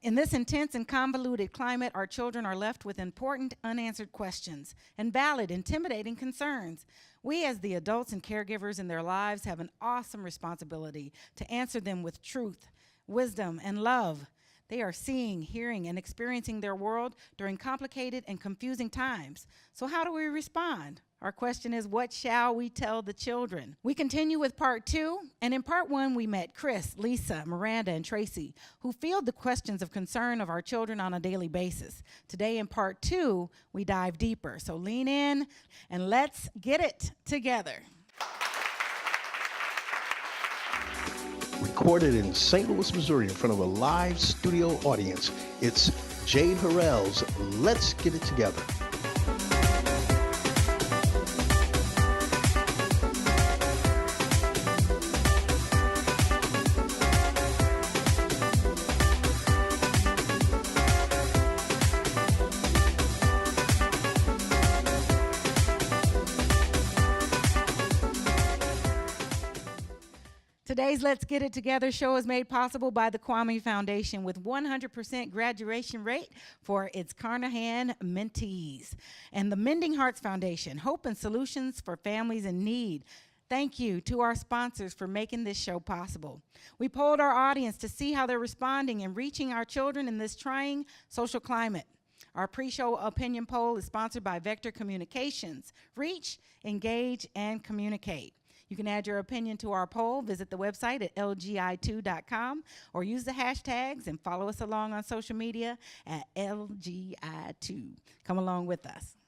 In this intense and convoluted climate, our children are left with important unanswered questions and valid, intimidating concerns. We, as the adults and caregivers in their lives, have an awesome responsibility to answer them with truth, wisdom, and love. They are seeing, hearing, and experiencing their world during complicated and confusing times. So how do we respond? Our question is, what shall we tell the children? We continue with part 2, and in part 1, we met Chris, Lisa, Miranda, and Tracy, who field the questions of concern of our children on a daily basis. Today in part 2, we dive deeper. So lean in and let's get it together. Recorded in St. Louis, Missouri, in front of a live studio audience, it's Jade Harrell's Let's Get It Together. Today's Let's Get It Together show is made possible by the Kwame Foundation with 100% graduation rate for its Carnahan mentees. And the Mending Hearts Foundation, hope and solutions for families in need. Thank you to our sponsors for making this show possible. We polled our audience to see how they're responding and reaching our children in this trying social climate. Our pre-show opinion poll is sponsored by Vector Communications. Reach, engage, and communicate. You can add your opinion to our poll. Visit the website at lgi2.com or use the hashtags and follow us along on social media at lgi2. Come along with us.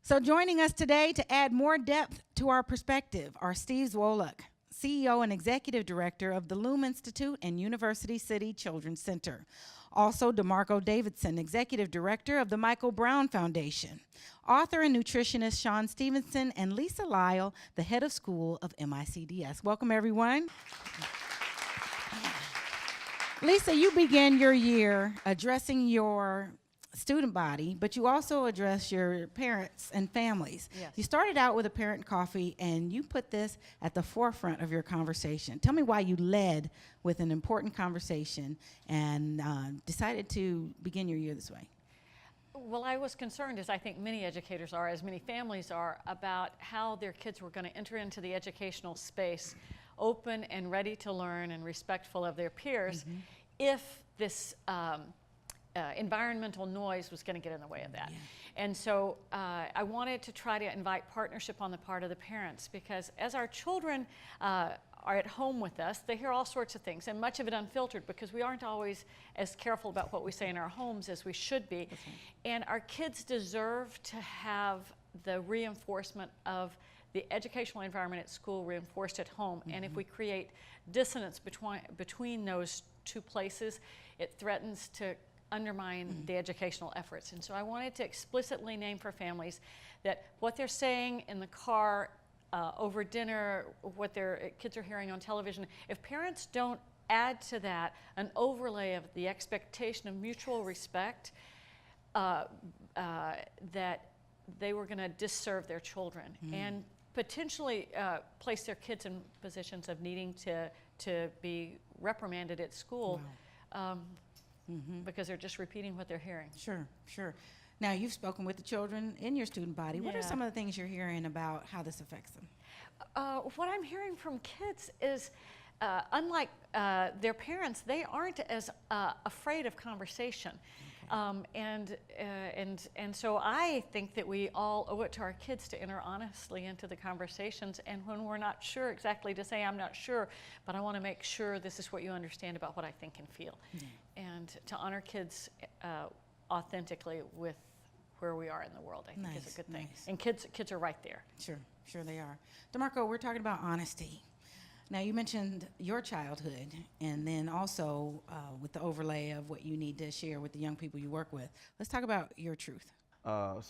So joining us today to add more depth to our perspective are Steve Zwolak, CEO and Executive Director of the Loom Institute and University City Children's Center. Also, DeMarco Davidson, Executive Director of the Michael Brown Foundation. Author and nutritionist Sean Stevenson, and Lisa Lyle, the head of school of MICDS. Welcome, everyone. Lisa, you began your year addressing your student body, but you also address your parents and families. Yes. You started out with a parent coffee, and you put this at the forefront of your conversation. Tell me why you led with an important conversation and decided to begin your year this way. Well, I was concerned, as I think many educators are, as many families are, about how their kids were going to enter into the educational space open and ready to learn and respectful of their peers if this environmental noise was going to get in the way of that. Yeah. And so I wanted to try to invite partnership on the part of the parents, because as our children are at home with us, they hear all sorts of things, and much of it unfiltered, because we aren't always as careful about what we say in our homes as we should be. That's right. And our kids deserve to have the reinforcement of the educational environment at school reinforced at home. And if we create dissonance between those two places, it threatens to undermine the educational efforts. And so I wanted to explicitly name for families that what they're saying in the car, over dinner, what their kids are hearing on television, if parents don't add to that an overlay of the expectation of mutual respect, that they were going to disserve their children and potentially place their kids in positions of needing to be reprimanded at school. Wow. Because they're just repeating what they're hearing. Sure, sure. Now, you've spoken with the children in your student body. What are Yeah. some of the things you're hearing about how this affects them? What I'm hearing from kids is, unlike their parents, they aren't as afraid of conversation. And so I think that we all owe it to our kids to enter honestly into the conversations, and when we're not sure exactly, to say, I'm not sure, but I want to make sure this is what you understand about what I think and feel. And to honor kids authentically with where we are in the world, I think is a good thing. Nice. And kids are right there. Sure, sure they are. DeMarco, we're talking about honesty. Now, you mentioned your childhood, and then also with the overlay of what you need to share with the young people you work with. Let's talk about your truth. When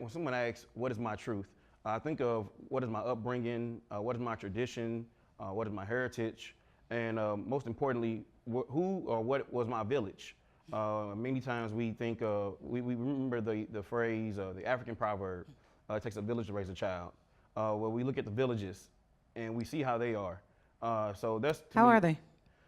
someone asks, what is my truth? I think of what is my upbringing, what is my tradition, what is my heritage, and most importantly, who or what was my village? Many times we think, we remember the phrase, the African proverb, it takes a village to raise a child. Where we look at the villages and we see how they are. So that's How are they?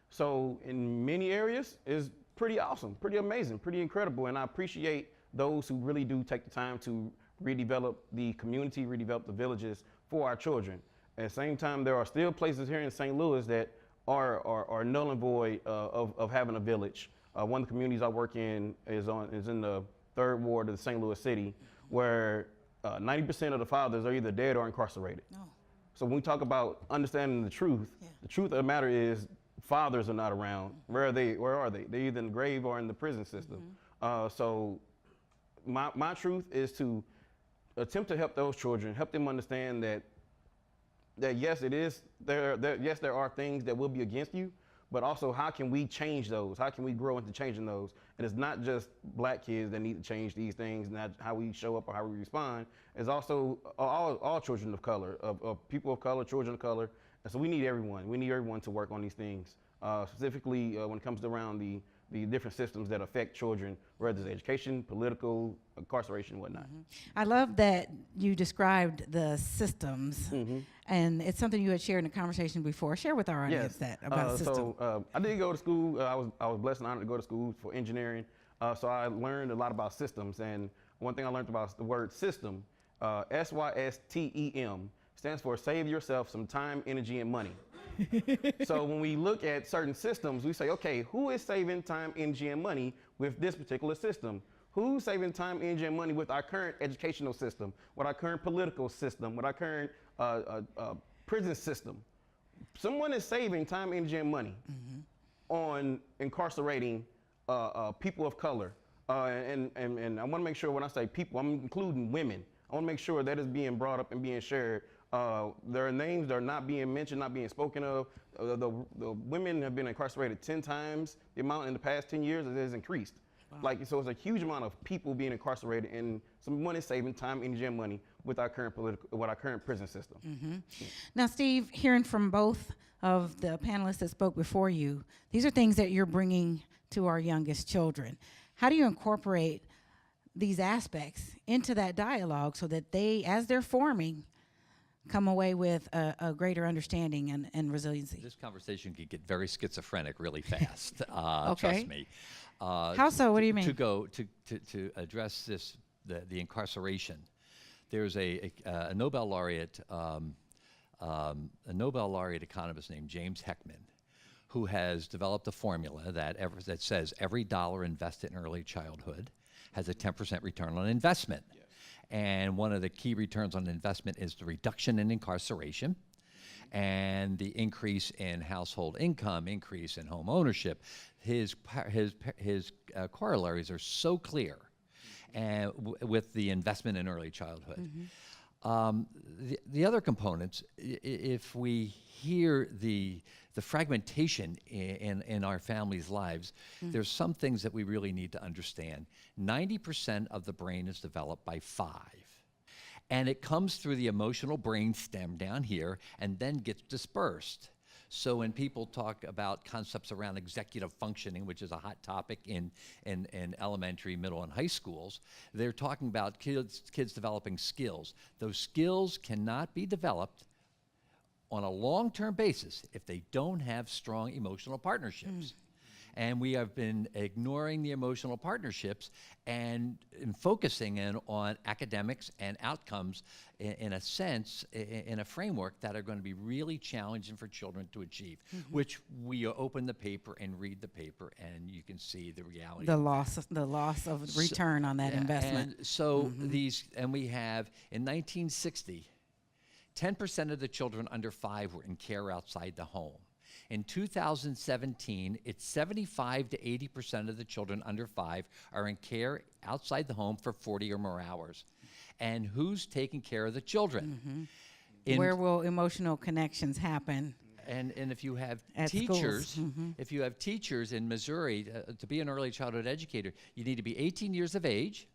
So in many areas, it's pretty awesome, pretty amazing, pretty incredible. And I appreciate those who really do take the time to redevelop the community, redevelop the villages for our children. At the same time, there are still places here in St. Louis that are null and void of having a village. One of the communities I work in is in the 3rd Ward of St. Louis City, where 90% of the fathers are either dead or incarcerated. Oh. So when we talk about understanding the truth of the matter is fathers are not around. Where are they? They're either in the grave or in the prison system. So my truth is to attempt to help those children, help them understand that yes, there are things that will be against you, but also how can we change those? How can we grow into changing those? And it's not just black kids that need to change these things, not how we show up or how we respond. It's also all children of color, of people of color, children of color. And so we need everyone. We need everyone to work on these things, specifically when it comes around the different systems that affect children, whether it's education, political, incarceration, and whatnot. I love that you described the systems, and it's something you had shared in a conversation before. Share with our audience that about systems. So I did go to school. I was blessed and honored to go to school for engineering. So I learned a lot about systems, and one thing I learned about the word system, SYSTEM, stands for save yourself some time, energy, and money. So when we look at certain systems, we say, okay, who is saving time, energy, and money with this particular system? Who's saving time, energy, and money with our current educational system, with our current political system, with our current prison system? Someone is saving time, energy, and money on incarcerating people of color. And I want to make sure when I say people, I'm including women. I want to make sure that is being brought up and being shared. Their names are not being mentioned, not being spoken of. The women have been incarcerated 10 times the amount in the past 10 years. It has increased. Wow. So it's a huge amount of people being incarcerated, and someone is saving time, energy, and money with our current prison system. Now, Steve, hearing from both of the panelists that spoke before you, these are things that you're bringing to our youngest children. How do you incorporate these aspects into that dialogue so that they, as they're forming, come away with a greater understanding and resiliency? This conversation could get very schizophrenic really fast. Okay. Trust me. How so? What do you mean? To address this, the incarceration, there's a Nobel laureate, economist named James Heckman, who has developed a formula that says every dollar invested in early childhood has a 10% return on investment. Yes. And one of the key returns on investment is the reduction in incarceration and the increase in household income, increase in home ownership. His corollaries are so clear and with the investment in early childhood. The other components, if we hear the fragmentation in our families' lives, there's some things that we really need to understand. 90% of the brain is developed by 5. And it comes through the emotional brain stem down here and then gets dispersed. So when people talk about concepts around executive functioning, which is a hot topic in elementary, middle, and high schools, they're talking about kids developing skills. Those skills cannot be developed on a long-term basis if they don't have strong emotional partnerships. And we have been ignoring the emotional partnerships and focusing on academics and outcomes in a sense, in a framework that are going to be really challenging for children to achieve, which we open the paper and read the paper and you can see the reality. The loss of return on that investment. And so we have, in 1960, 10% of the children under 5 were in care outside the home. In 2017, it's 75 to 80% of the children under 5 are in care outside the home for 40 or more hours. And who's taking care of the children? Where will emotional connections happen? And if you have at teachers, schools. if you have teachers in Missouri, to be an early childhood educator, you need to be 18 years of age,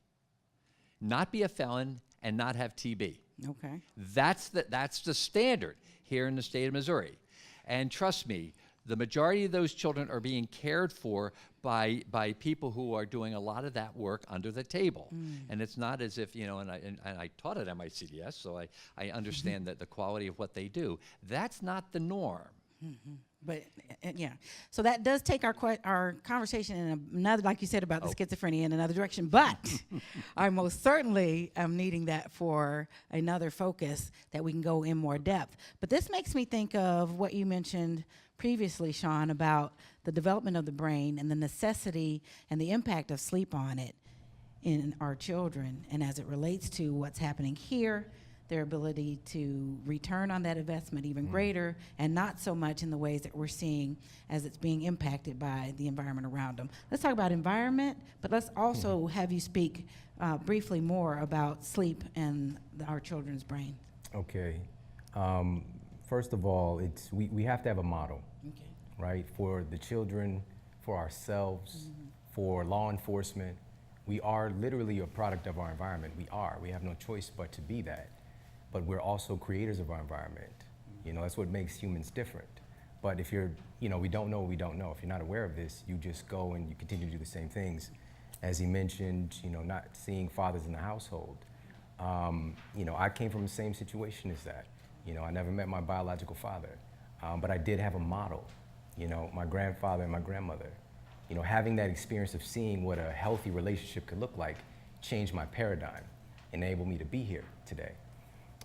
not be a felon, and not have TB. Okay. That's the standard here in the state of Missouri. And trust me, the majority of those children are being cared for by people who are doing a lot of that work under the table. And it's not as if, and I taught at MICDS, so I understand that the quality of what they do. That's not the norm. But yeah, so that does take our conversation in another, like you said, about the schizophrenia in another direction. But I most certainly am needing that for another focus that we can go in more depth. But this makes me think of what you mentioned previously, Sean, about the development of the brain and the necessity and the impact of sleep on it in our children, and as it relates to what's happening here, their ability to return on that investment even greater, and not so much in the ways that we're seeing as it's being impacted by the environment around them. Let's talk about environment, but let's also have you speak briefly more about sleep and our children's brain. Okay. First of all, we have to have a model, right? For the children, for ourselves, for law enforcement. We are literally a product of our environment. We have no choice but to be that. But we're also creators of our environment. That's what makes humans different. But if you're, we don't know what we don't know. If you're not aware of this, you just go and you continue to do the same things. As he mentioned, not seeing fathers in the household. I came from the same situation as that. I never met my biological father, but I did have a model, my grandfather and my grandmother. Having that experience of seeing what a healthy relationship could look like changed my paradigm, enabled me to be here today.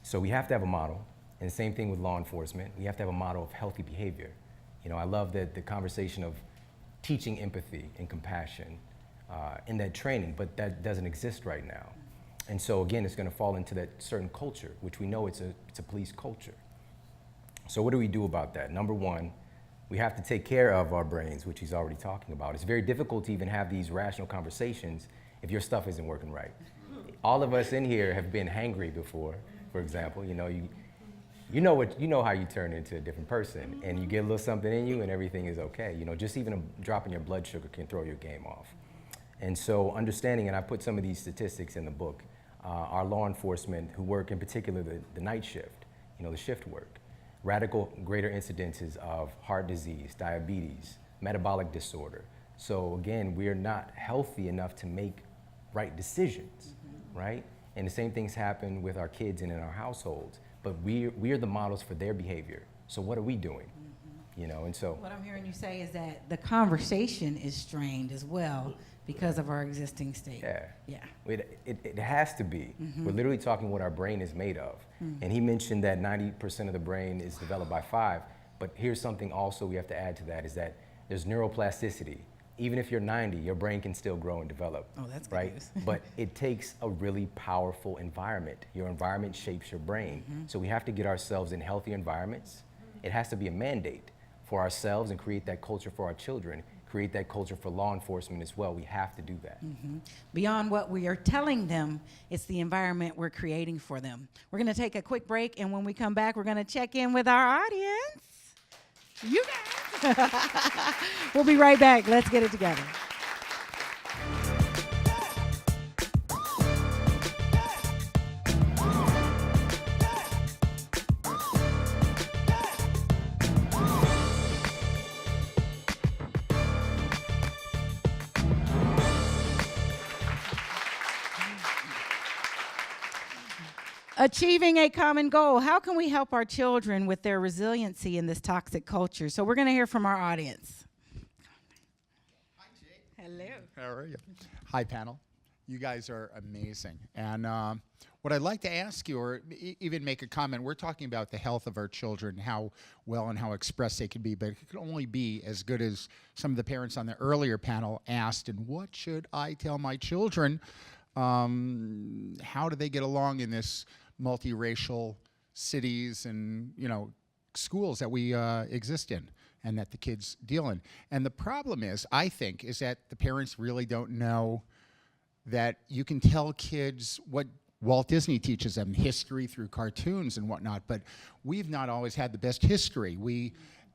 So we have to have a model, and the same thing with law enforcement. We have to have a model of healthy behavior. I love that the conversation of teaching empathy and compassion in that training, but that doesn't exist right now. And so again, it's going to fall into that certain culture, which we know it's a police culture. So what do we do about that? Number one, we have to take care of our brains, which he's already talking about. It's very difficult to even have these rational conversations if your stuff isn't working right. All of us in here have been hangry before, for example. You know how you turn into a different person, and you get a little something in you and everything is okay. Just even a drop in your blood sugar can throw your game off. And so understanding, and I put some of these statistics in the book, our law enforcement who work in particular the night shift, the shift work, radical greater incidences of heart disease, diabetes, metabolic disorder. So again, we are not healthy enough to make right decisions, right? And the same things happen with our kids and in our households, but we are the models for their behavior. So what are we doing? And so. What I'm hearing you say is that the conversation is strained as well because of our existing state. Yeah. It has to be. We're literally talking what our brain is made of. And he mentioned that 90% of the brain is developed by 5, but here's something also we have to add to that is that there's neuroplasticity. Even if you're 90, your brain can still grow and develop. Oh, that's good right? news. But it takes a really powerful environment. Your environment shapes your brain. So we have to get ourselves in healthy environments. It has to be a mandate for ourselves and create that culture for our children, create that culture for law enforcement as well. We have to do that. Beyond what we are telling them, it's the environment we're creating for them. We're going to take a quick break, and when we come back, we're going to check in with our audience. You guys. We'll be right back. Let's get it together. Achieving a common goal. How can we help our children with their resiliency in this toxic culture? So we're going to hear from our audience. Hi, Jade. Hello. How are you? Hi, panel. You guys are amazing. And what I'd like to ask you, or even make a comment, we're talking about the health of our children, how well and how expressed they can be, but it can only be as good as some of the parents on the earlier panel asked, and what should I tell my children? How do they get along in this multiracial cities and schools that we exist in and that the kids deal in? And the problem is, I think, is that the parents really don't know that you can tell kids what Walt Disney teaches them, history through cartoons and whatnot, but we've not always had the best history. We've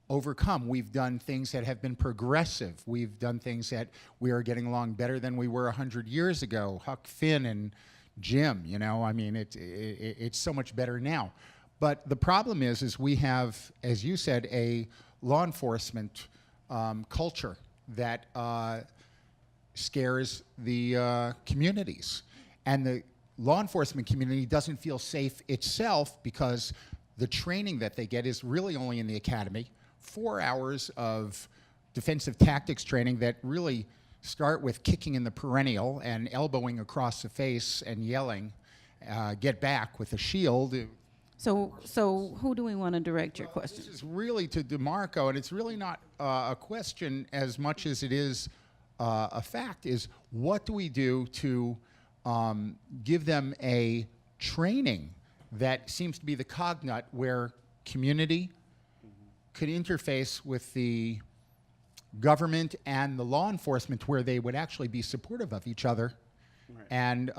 done things that have been progressive. We've done things that we are getting along better than we were 100 years ago. Huck Finn and Jim, it's so much better now. But the problem is we have, as you said, a law enforcement culture that scares the communities. And the law enforcement community doesn't feel safe itself because the training that they get is really only in the academy 4 hours of defensive tactics training that really start with kicking in the perennial and elbowing across the face and yelling, get back with a shield. So who do we want to direct your question? This is really to DeMarco, and it's really not a question as much as it is a fact, is what do we do to give them a training that seems to be the cognate where community could interface with the government and the law enforcement, where they would actually be supportive of each other, and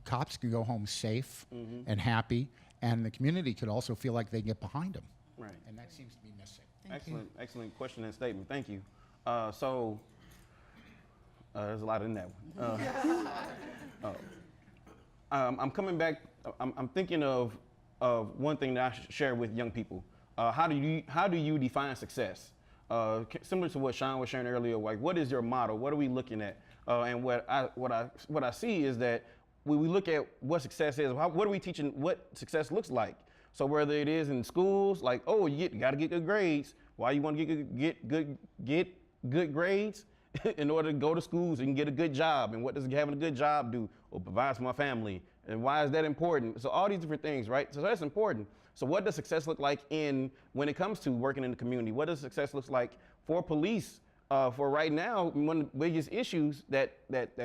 cops can go home safe and happy, and the community could also feel like they get behind them. Right. And that seems to be missing. Excellent question and statement. Thank you. There's a lot in that one. I'm coming back. I'm thinking of one thing that I share with young people. How do you define success? Similar to what Sean was sharing earlier, like what is your model? What are we looking at? And what I see is that when we look at what success is, what are we teaching? What success looks like? So whether it is in schools, like you got to get good grades. Why you want to get good grades? In order to go to schools and get a good job. And what does having a good job do? Well, provides for my family. And why is that important? So all these different things, right? So that's important. So what does success look like when it comes to working in the community? What does success look like for police? For right now, one of the biggest issues that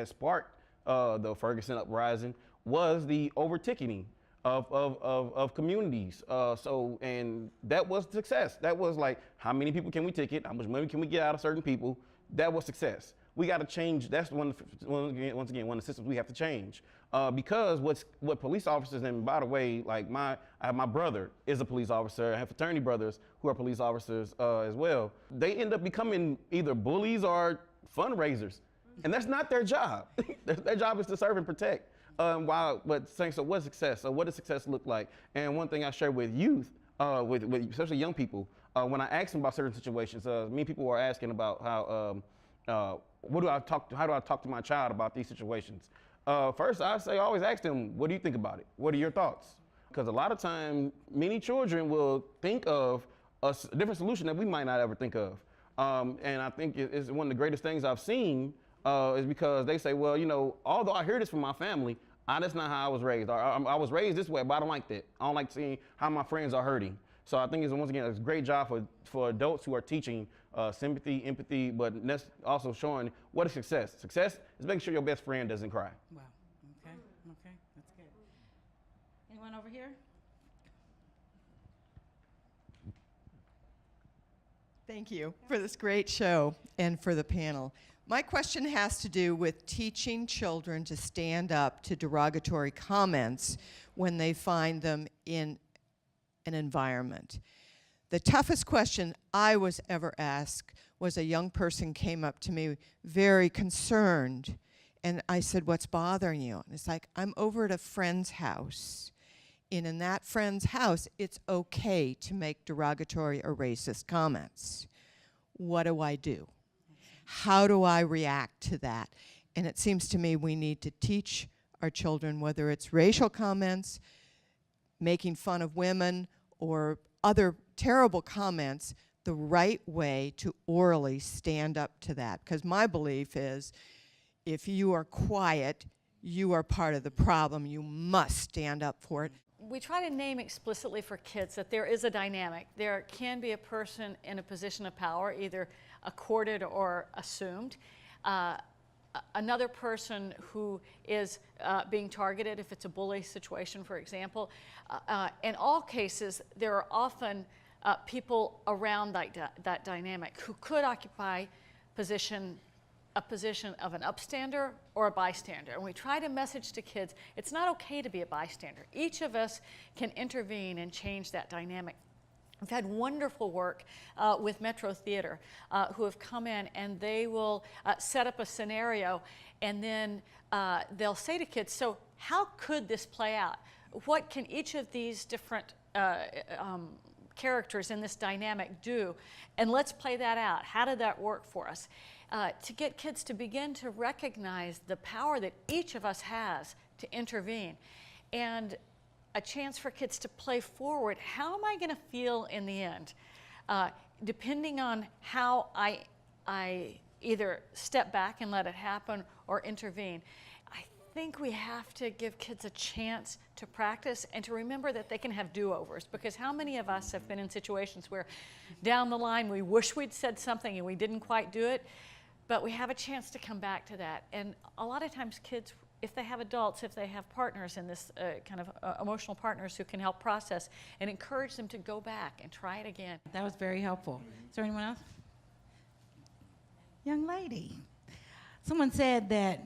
sparked the Ferguson uprising was the over-ticketing of communities. And that was success. That was like, how many people can we ticket? How much money can we get out of certain people? That was success. We got to change. That's once again one of the systems we have to change. Because what police officers, and by the way, like my brother is a police officer. I have fraternity brothers who are police officers as well. They end up becoming either bullies or fundraisers, and that's not their job. Their job is to serve and protect. But saying, so what's success? So what does success look like? And one thing I share with youth, with especially young people, when I ask them about certain situations, many people are asking about how do I talk to my child about these situations? First, I always ask them, what do you think about it? What are your thoughts? Because a lot of time, many children will think of a different solution that we might not ever think of. And I think it's one of the greatest things I've seen is because they say, well, although I hear this from my family, that's not how I was raised. I was raised this way, but I don't like that. I don't like seeing how my friends are hurting. So I think it's a great job for adults who are teaching sympathy, empathy, but also showing what is success. Success is making sure your best friend doesn't cry. Wow. Okay. That's good. Anyone over here? Thank you for this great show and for the panel. My question has to do with teaching children to stand up to derogatory comments when they find them in an environment. The toughest question I was ever asked was a young person came up to me very concerned, and I said, what's bothering you? And it's like, I'm over at a friend's house, and in that friend's house, it's okay to make derogatory or racist comments. What do I do? How do I react to that? And it seems to me we need to teach our children, whether it's racial comments, making fun of women, or other terrible comments, the right way to orally stand up to that. Because my belief is, if you are quiet, you are part of the problem. You must stand up for it. We try to name explicitly for kids that there is a dynamic. There can be a person in a position of power, either accorded or assumed. Another person who is being targeted, if it's a bully situation, for example. In all cases, there are often people around that dynamic who could occupy a position of an upstander or a bystander. And we try to message to kids, it's not okay to be a bystander. Each of us can intervene and change that dynamic. We've had wonderful work with Metro Theater who have come in, and they will set up a scenario, and then they'll say to kids, so how could this play out? What can each of these different characters in this dynamic do? And let's play that out. How did that work for us? To get kids to begin to recognize the power that each of us has to intervene. And a chance for kids to play forward. How am I going to feel in the end? depending on how I either step back and let it happen or intervene, I think we have to give kids a chance to practice and to remember that they can have do-overs, because how many of us have been in situations where down the line we wish we'd said something and we didn't quite do it, but we have a chance to come back to that. And a lot of times kids, if they have adults, if they have partners in this kind of emotional partners who can help process and encourage them to go back and try it again. That was very helpful. Is there anyone else? Young lady. Someone said that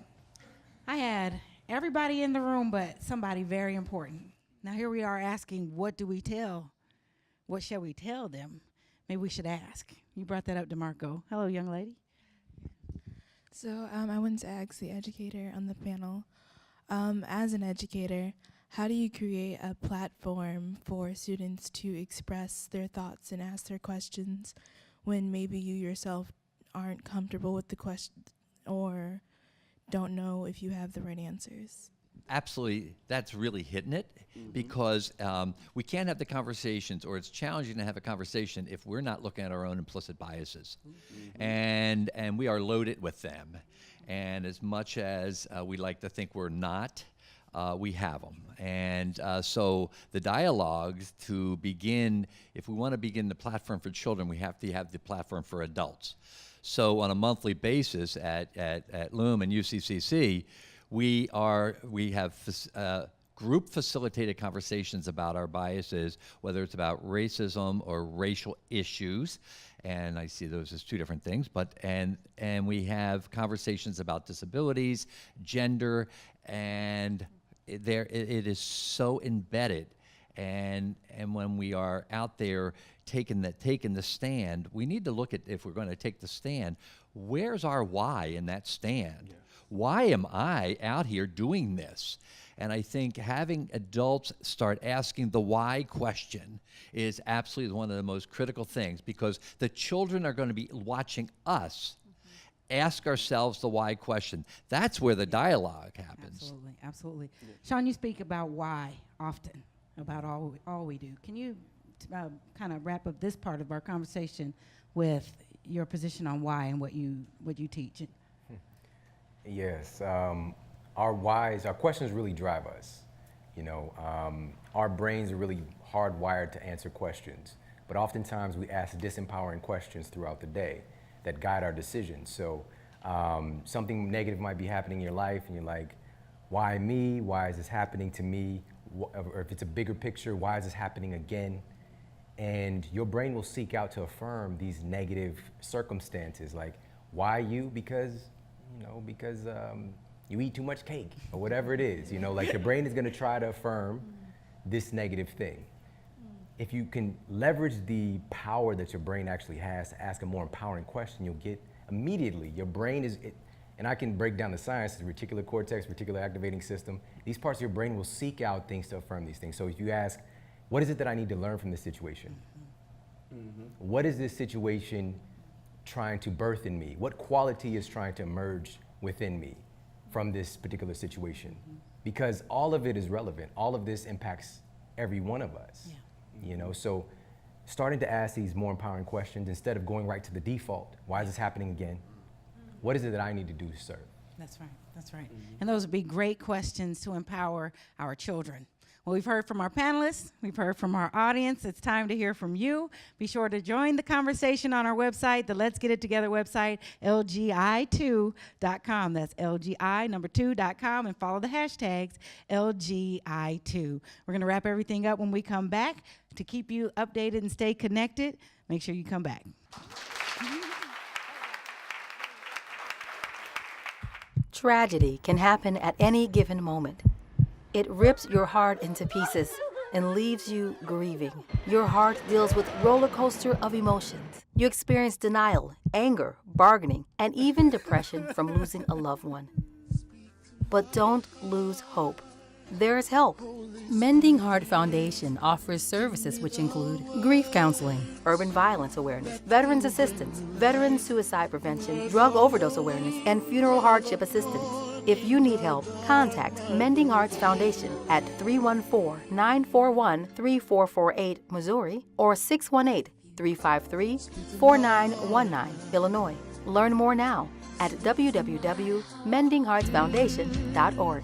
I had everybody in the room but somebody very important. Now here we are asking, what do we tell? What shall we tell them? Maybe we should ask. You brought that up, DeMarco. Hello, young lady. So I wanted to ask the educator on the panel, as an educator, how do you create a platform for students to express their thoughts and ask their questions when maybe you yourself aren't comfortable with the question or don't know if you have the right answers? Absolutely, that's really hitting it, because we can't have the conversations, or it's challenging to have a conversation if we're not looking at our own implicit biases, and we are loaded with them. And as much as we like to think we're not, we have them. And so the dialogues to begin, if we want to begin the platform for children, we have to have the platform for adults. So on a monthly basis at Loom and UCCC, we have group facilitated conversations about our biases, whether it's about racism or racial issues, and I see those as two different things. But and we have conversations about disabilities, gender, and it is so embedded. And when we are out there taking the stand, we need to look at, if we're going to take the stand, where's our why in that stand? Yeah. Why am I out here doing this? And I think having adults start asking the why question is absolutely one of the most critical things, because the children are going to be watching us ask ourselves the why question. That's where the dialogue happens. Absolutely, absolutely. Yeah. Sean, you speak about why often, about all we do. Can you kind of wrap up this part of our conversation with your position on why and what you teach? Yes, our whys, our questions really drive us. You know, our brains are really hardwired to answer questions, but oftentimes we ask disempowering questions throughout the day that guide our decisions. So something negative might be happening in your life and you're like, why me? Why is this happening to me? Or if it's a bigger picture, why is this happening again? And your brain will seek out to affirm these negative circumstances, like, why you? Because you eat too much cake, or whatever it is. You know, like your brain is gonna try to affirm this negative thing. If you can leverage the power that your brain actually has to ask a more empowering question, you'll get immediately, your brain is, and I can break down the science, the reticular cortex, reticular activating system, these parts of your brain will seek out things to affirm these things. So if you ask, what is it that I need to learn from this situation? What is this situation trying to birth in me? What quality is trying to emerge within me from this particular situation? Because all of it is relevant. All of this impacts every one of us. Yeah. You know, so starting to ask these more empowering questions instead of going right to the default. Why is this happening again? What is it that I need to do to serve? That's right, that's right. And those would be great questions to empower our children. Well, we've heard from our panelists, we've heard from our audience. It's time to hear from you. Be sure to join the conversation on our website, the Let's Get It Together website, LGI2.com. That's LGI2.com, and follow the hashtags LGI2. We're going to wrap everything up when we come back. To keep you updated and stay connected, make sure you come back. Tragedy can happen at any given moment. It rips your heart into pieces and leaves you grieving. Your heart deals with a roller coaster of emotions. You experience denial, anger, bargaining, and even depression from losing a loved one. But don't lose hope. There is help. Mending Heart Foundation offers services which include grief counseling, urban violence awareness, veterans assistance, veteran suicide prevention, drug overdose awareness, and funeral hardship assistance. If you need help, contact Mending Hearts Foundation at 314-941-3448 Missouri or 618 353-4919, Illinois. Learn more now at www.mendingheartsfoundation.org.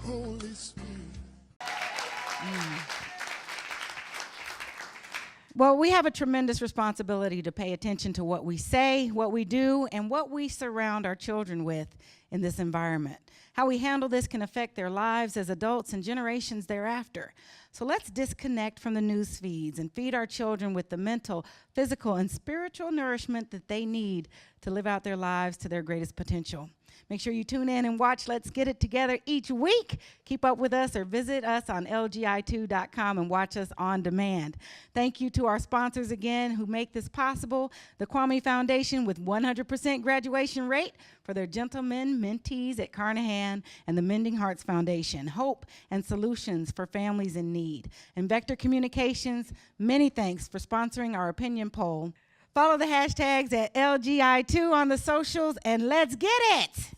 Well, we have a tremendous responsibility to pay attention to what we say, what we do, and what we surround our children with in this environment. How we handle this can affect their lives as adults and generations thereafter. So let's disconnect from the news feeds and feed our children with the mental, physical, and spiritual nourishment that they need to live out their lives to their greatest potential. Make sure you tune in and watch Let's Get It Together each week. Keep up with us or visit us on lgi2.com and watch us on demand. Thank you to our sponsors again who make this possible. The Kwame Foundation with 100% graduation rate for their gentlemen mentees at Carnahan, and the Mending Hearts Foundation, hope and solutions for families in need. And Vector Communications, many thanks for sponsoring our opinion poll. Follow the hashtags at LGI2 on the socials, and let's get it together.